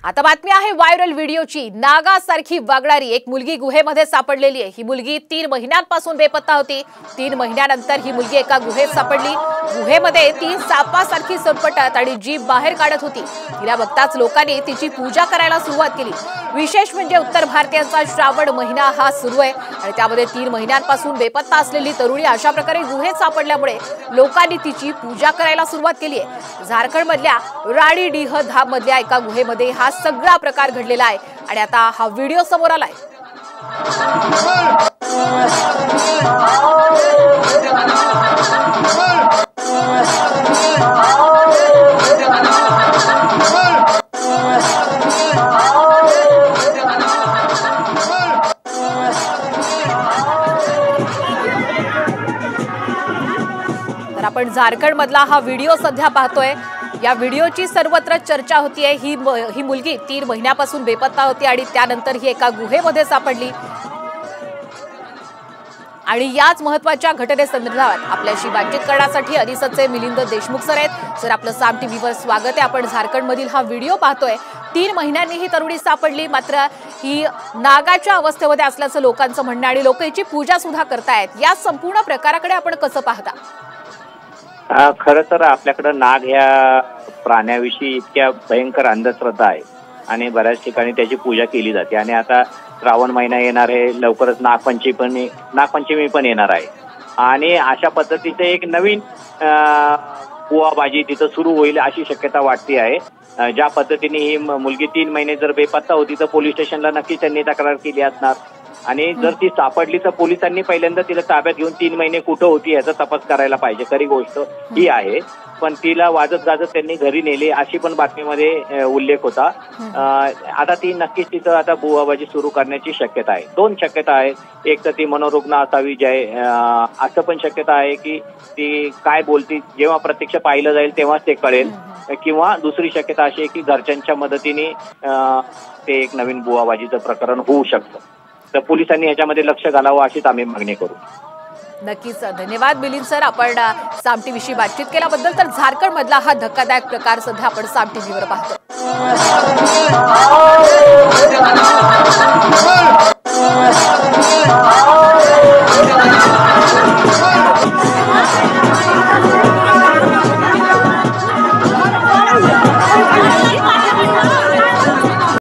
आता बातमी आहे व्हायरल व्हिडिओची। नागासारखी वागणारी एक मुलगी गुहेमध्ये सापडलेली आहे। ही मुलगी 3 महिन्यांपासून बेपत्ता होती। 3 महिन्यानंतर ही मुलगी एका गुहेत सापडली। गुहेमध्ये ती सापासारखी सरपटत आणि जीभ बाहेर काढत होती। तिला बघताच लोकांनी तिची पूजा करायला सुरुवात केली। विशेष म्हणजे उत्तर भारतीयांचा श्रावण महिना हा सुरू आहे आणि त्यामध्ये 3 महिन्यांपासून बेपत्ता असलेली तरुणी अशा प्रकारे गुहेत सापडल्यामुळे लोकांनी तिची पूजा करायला सुरुवात केली आहे। झारखंडमधल्या राणीडीह धाम मधल्या एका गुहेमध्ये हा सगळा प्रकार घडलेला आहे आणि आता हा व्हिडिओ समोर आलाय। तर आपण झारखंड मधला हा व्हिडिओ सध्या पाहतोय। या व्हिडिओची सर्वत्र चर्चा होतीये। ही मुलगी 3 महिन्यापासून बेपत्ता होती आणि त्यानंतर ही एका गुहेमध्ये सापडली आणि याच महत्त्वाच्या घटनेसंदर्भात आपल्याशी बातचीत करण्यासाठी अधिसचे मिलिंद देशमुख सर आहेत। सर, आपलं साम टीव्हीवर स्वागत आहे। आपण झारखंड मधील हा व्हिडिओ पाहतोय। 3 महिन्यांनी ही तरुणी सापडली, मात्र ही नागाच्या अवस्थेमध्ये असल्याचं लोकांचं म्हणणं आणि लोक हिची पूजा सुद्धा करतायत। या संपूर्ण प्रकाराकडे आपण कसं पाहता? खरं तर आपल्याकडे नाग ह्या प्राण्याविषयी इतक्या भयंकर अंधश्रद्धा आहे आणि बऱ्याच ठिकाणी त्याची पूजा केली जाते आणि आता श्रावण महिना येणार आहे, लवकरच नागपंचमी पण येणार आहे आणि अशा पद्धतीचं एक नवीन बुवाबाजी तिथं सुरू होईल अशी शक्यता वाटते आहे। ज्या पद्धतीने ही मुलगी 3 महिने जर बेपत्ता होती तर पोलीस स्टेशनला नक्की त्यांनी तक्रार केली असणार आणि जर ती सापडली तर पोलिसांनी पहिल्यांदा तिला ताब्यात घेऊन 3 महिने कुठं होती याचा तपास करायला पाहिजे। खरी गोष्ट ही आहे, पण तिला वाजत गाजत त्यांनी घरी नेली अशी पण बातमीमध्ये उल्लेख होता। आता ती नक्कीच तिथं आता बुवाबाजी सुरू करण्याची शक्यता आहे। 2 शक्यता आहेत, एक तर ती मनोरुग्ण असावी असं पण शक्यता आहे की ती काय बोलती जेव्हा प्रत्यक्ष पाहिलं जाईल तेव्हाच ते कळेल, किंवा दुसरी शक्यता अशी आहे की घरच्यांच्या मदतीने ते एक नवीन बुवाबाजीचं प्रकरण होऊ शकतं। तर पोलिसांनी याच्यामध्ये लक्ष घालावं अशीच आम्ही मागणी करू। नक्कीच, धन्यवाद मिलिंद सर, आपण साम टीव्हीशी बातचीत केल्याबद्दल। तर झारखंड मधला हा धक्कादायक प्रकार सध्या आपण साम टीव्हीवर पाहतो।